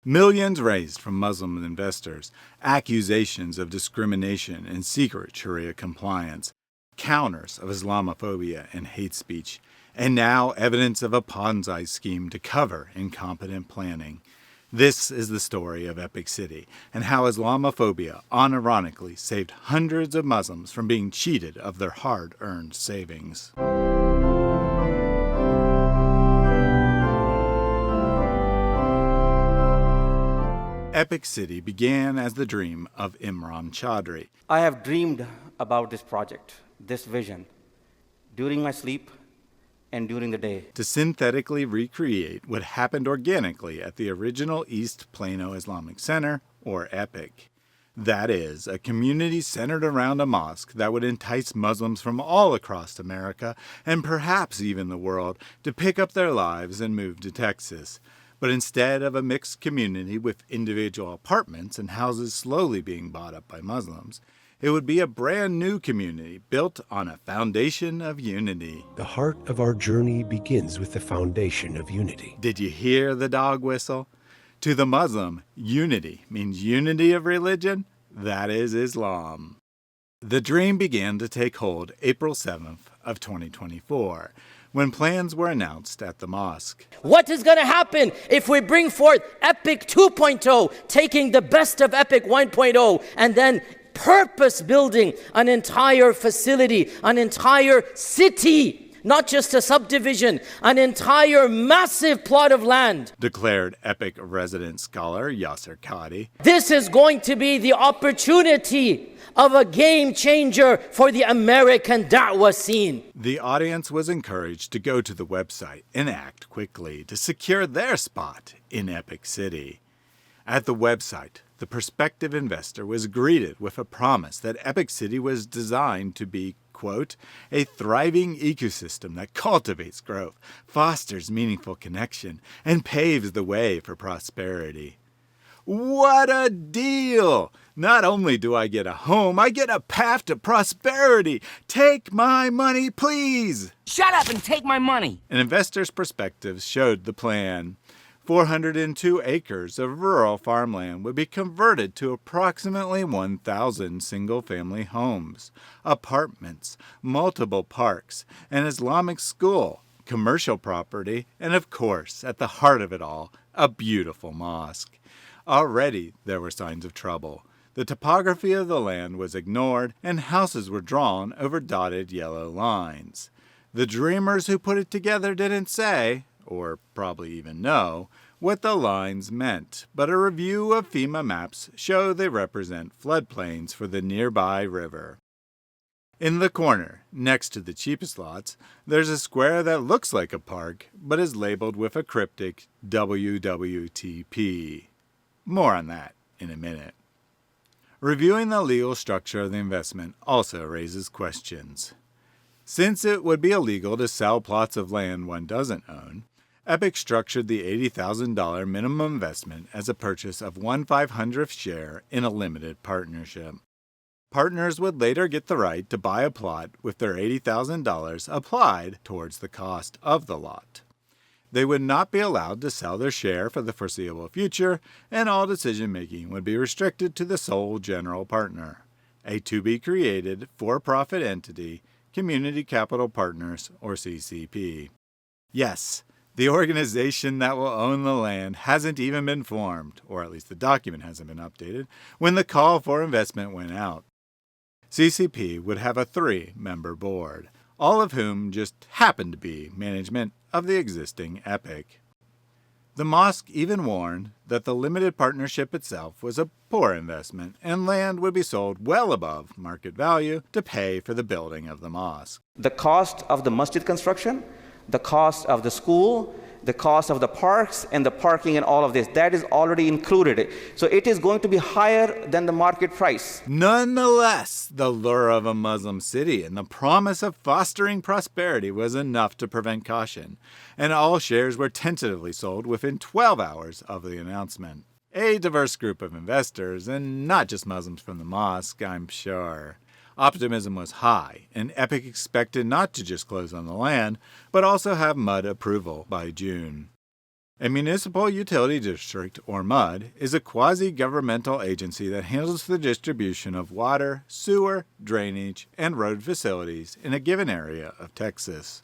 Millions raised from Muslim investors, accusations of discrimination and secret Sharia compliance, counters of Islamophobia and hate speech, and now evidence of a Ponzi scheme to cover incompetent planning. This is the story of Epic City and how Islamophobia unironically saved hundreds of Muslims from being cheated of their hard-earned savings. Epic City began as the dream of Imran Chaudhry. I have dreamed about this project, this vision, during my sleep and during the day. To synthetically recreate what happened organically at the original East Plano Islamic Center, or EPIC. That is, a community centered around a mosque that would entice Muslims from all across America, and perhaps even the world, to pick up their lives and move to Texas. But instead of a mixed community with individual apartments and houses slowly being bought up by Muslims, it would be a brand new community built on a foundation of unity. The heart of our journey begins with the foundation of unity. Did you hear the dog whistle? To the Muslim, unity means unity of religion. That is Islam. The dream began to take hold April 7th of 2024. When plans were announced at the mosque. What is going to happen if we bring forth Epic 2.0, taking the best of Epic 1.0, and then purpose building an entire facility, an entire city, not just a subdivision, an entire massive plot of land, declared Epic resident scholar Yasser Qadi. This is going to be the opportunity of a game changer for the American da'wah scene. The audience was encouraged to go to the website and act quickly to secure their spot in Epic City. At the website, the prospective investor was greeted with a promise that Epic City was designed to be, quote, a thriving ecosystem that cultivates growth, fosters meaningful connection, and paves the way for prosperity. What a deal! Not only do I get a home, I get a path to prosperity. Take my money, please! Shut up and take my money! An investor's perspectives showed the plan. 402 acres of rural farmland would be converted to approximately 1,000 single-family homes, apartments, multiple parks, an Islamic school, commercial property, and of course, at the heart of it all, a beautiful mosque. Already there were signs of trouble. The topography of the land was ignored, and houses were drawn over dotted yellow lines. The dreamers who put it together didn't say, or probably even know, what the lines meant, but a review of FEMA maps show they represent floodplains for the nearby river. In the corner, next to the cheapest lots, there's a square that looks like a park, but is labeled with a cryptic WWTP. More on that in a minute. Reviewing the legal structure of the investment also raises questions. Since it would be illegal to sell plots of land one doesn't own, Epic structured the $80,000 minimum investment as a purchase of 1/500th share in a limited partnership. Partners would later get the right to buy a plot with their $80,000 applied towards the cost of the lot. They would not be allowed to sell their share for the foreseeable future, and all decision-making would be restricted to the sole general partner, a to-be-created for-profit entity, Community Capital Partners, or CCP. Yes, the organization that will own the land hasn't even been formed, or at least the document hasn't been updated, when the call for investment went out. CCP would have a 3-member board, all of whom just happened to be management of the existing Epic. The mosque even warned that the limited partnership itself was a poor investment and land would be sold well above market value to pay for the building of the mosque. The cost of the masjid construction, the cost of the school, the cost of the parks and the parking and all of this, that is already included. So it is going to be higher than the market price. Nonetheless, the lure of a Muslim city and the promise of fostering prosperity was enough to prevent caution, and all shares were tentatively sold within 12 hours of the announcement. A diverse group of investors, and not just Muslims from the mosque, I'm sure. Optimism was high, and Epic expected not to just close on the land, but also have MUD approval by June. A municipal utility district, or MUD, is a quasi-governmental agency that handles the distribution of water, sewer, drainage, and road facilities in a given area of Texas.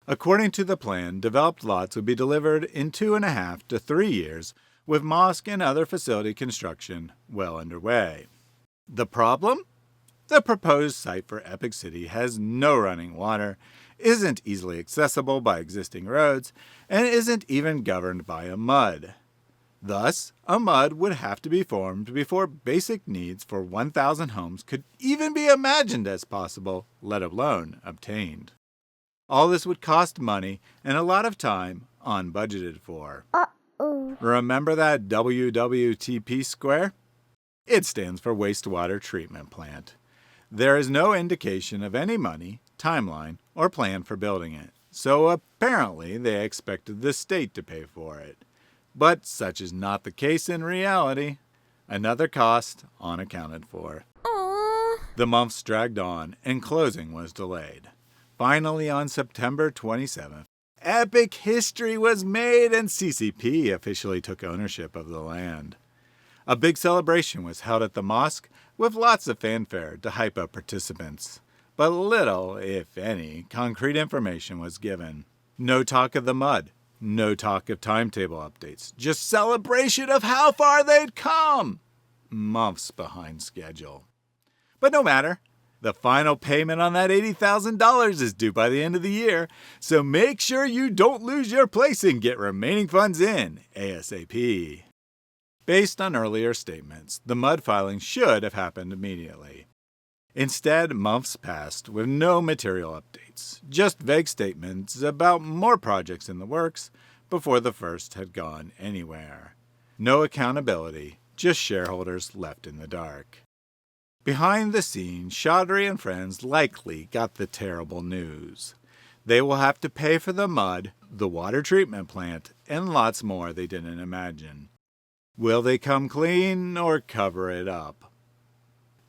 According to the plan, developed lots would be delivered in 2.5 to 3 years, with mosque and other facility construction well underway. The problem? The proposed site for Epic City has no running water, isn't easily accessible by existing roads, and isn't even governed by a MUD. Thus, a MUD would have to be formed before basic needs for 1,000 homes could even be imagined as possible, let alone obtained. All this would cost money and a lot of time unbudgeted for. Remember that WWTP square? It stands for Wastewater Treatment Plant. There is no indication of any money, timeline, or plan for building it, so apparently they expected the state to pay for it. But such is not the case in reality. Another cost unaccounted for. The months dragged on and closing was delayed. Finally, on September 27th, epic history was made and CCP officially took ownership of the land. A big celebration was held at the mosque with lots of fanfare to hype up participants. But little, if any, concrete information was given. No talk of the MUD, no talk of timetable updates, just celebration of how far they'd come. Months behind schedule. But no matter. The final payment on that $80,000 is due by the end of the year, so make sure you don't lose your place and get remaining funds in ASAP. Based on earlier statements, the MUD filing should have happened immediately. Instead, months passed with no material updates, just vague statements about more projects in the works before the first had gone anywhere. No accountability, just shareholders left in the dark. Behind the scenes, Chaudhry and friends likely got the terrible news. They will have to pay for the MUD, the water treatment plant, and lots more they didn't imagine. Will they come clean or cover it up?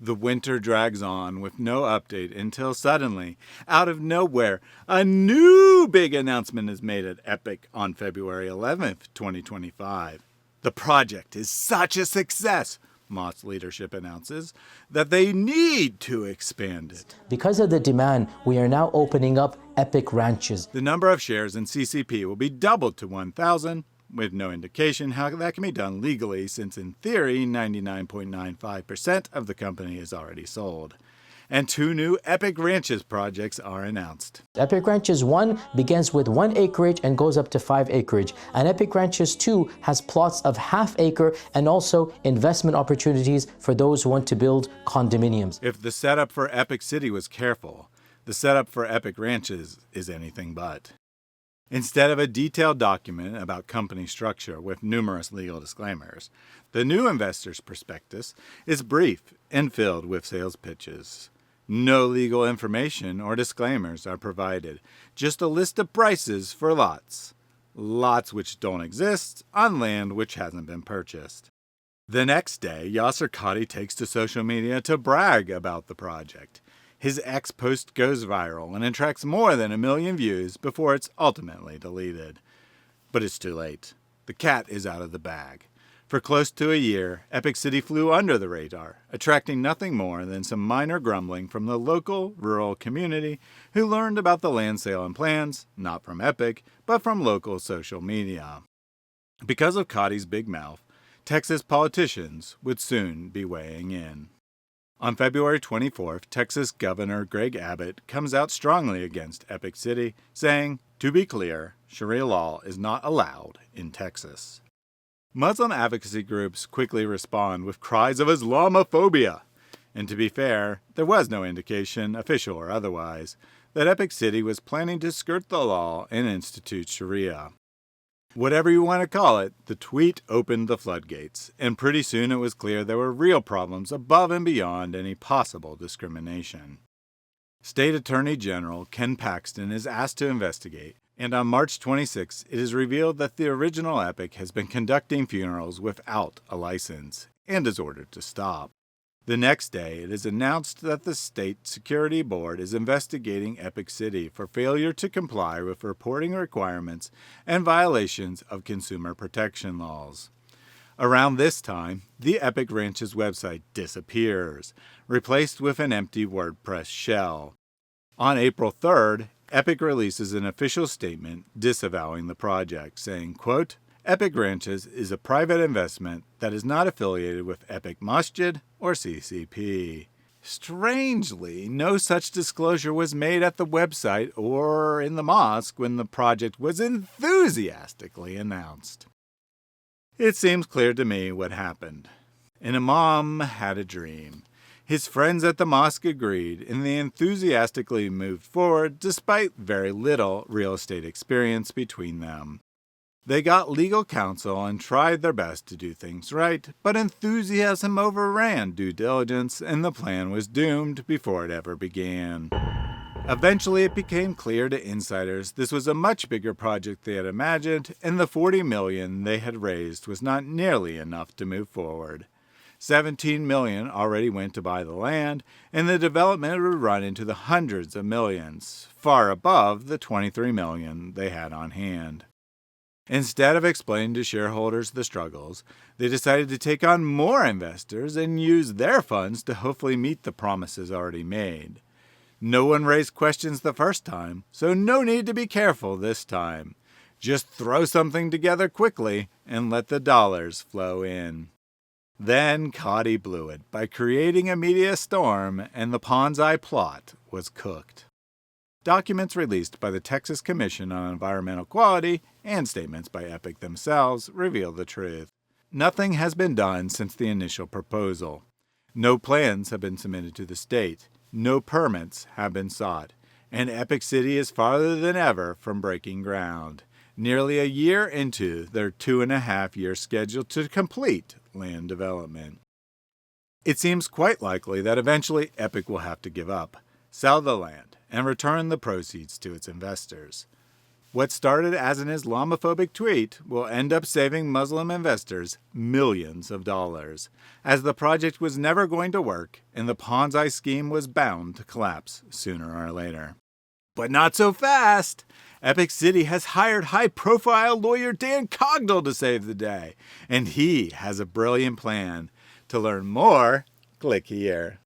The winter drags on with no update until suddenly, out of nowhere, a new big announcement is made at Epic on February 11th, 2025. The project is such a success, Mott's leadership announces, that they need to expand it. Because of the demand, we are now opening up Epic Ranches. The number of shares in CCP will be doubled to 1,000, with no indication how that can be done legally since in theory 99.95% of the company is already sold. And 2 new Epic Ranches projects are announced. Epic Ranches 1 begins with 1 acreage and goes up to 5 acreage. And Epic Ranches 2 has plots of ½ acre and also investment opportunities for those who want to build condominiums. If the setup for Epic City was careful, the setup for Epic Ranches is anything but. Instead of a detailed document about company structure with numerous legal disclaimers, the new investor's prospectus is brief and filled with sales pitches. No legal information or disclaimers are provided, just a list of prices for lots. Lots which don't exist on land which hasn't been purchased. The next day, Yasser Qadhi takes to social media to brag about the project. His X post goes viral and attracts more than 1 million views before it's ultimately deleted. But it's too late. The cat is out of the bag. For close to a year, Epic City flew under the radar, attracting nothing more than some minor grumbling from the local, rural community who learned about the land sale and plans, not from Epic, but from local social media. Because of Qadhi's big mouth, Texas politicians would soon be weighing in. On February 24th, Texas Governor Greg Abbott comes out strongly against Epic City, saying, to be clear, Sharia law is not allowed in Texas. Muslim advocacy groups quickly respond with cries of Islamophobia. And to be fair, there was no indication, official or otherwise, that Epic City was planning to skirt the law and institute Sharia. Whatever you want to call it, the tweet opened the floodgates, and pretty soon it was clear there were real problems above and beyond any possible discrimination. State Attorney General Ken Paxton is asked to investigate, and on March 26 it is revealed that the original Epic has been conducting funerals without a license, and is ordered to stop. The next day, it is announced that the State Security Board is investigating Epic City for failure to comply with reporting requirements and violations of consumer protection laws. Around this time, the Epic Ranch's website disappears, replaced with an empty WordPress shell. On April 3rd, Epic releases an official statement disavowing the project, saying, quote, Epic Ranches is a private investment that is not affiliated with Epic Masjid or CCP. Strangely, no such disclosure was made at the website or in the mosque when the project was enthusiastically announced. It seems clear to me what happened. An imam had a dream. His friends at the mosque agreed, and they enthusiastically moved forward despite very little real estate experience between them. They got legal counsel and tried their best to do things right, but enthusiasm overran due diligence and the plan was doomed before it ever began. Eventually it became clear to insiders this was a much bigger project they had imagined, and the $40 million they had raised was not nearly enough to move forward. $17 million already went to buy the land, and the development would run into the hundreds of millions, far above the $23 million they had on hand. Instead of explaining to shareholders the struggles, they decided to take on more investors and use their funds to hopefully meet the promises already made. No one raised questions the first time, so no need to be careful this time. Just throw something together quickly and let the dollars flow in. Then Coddy blew it by creating a media storm, and the Ponzi plot was cooked. Documents released by the Texas Commission on Environmental Quality and statements by Epic themselves reveal the truth. Nothing has been done since the initial proposal. No plans have been submitted to the state. No permits have been sought. And Epic City is farther than ever from breaking ground, nearly a year into their 2.5-year schedule to complete land development. It seems quite likely that eventually Epic will have to give up, sell the land, and return the proceeds to its investors. What started as an Islamophobic tweet will end up saving Muslim investors millions of dollars, as the project was never going to work and the Ponzi scheme was bound to collapse sooner or later. But not so fast! Epic City has hired high-profile lawyer Dan Cogdell to save the day, and he has a brilliant plan. To learn more, click here.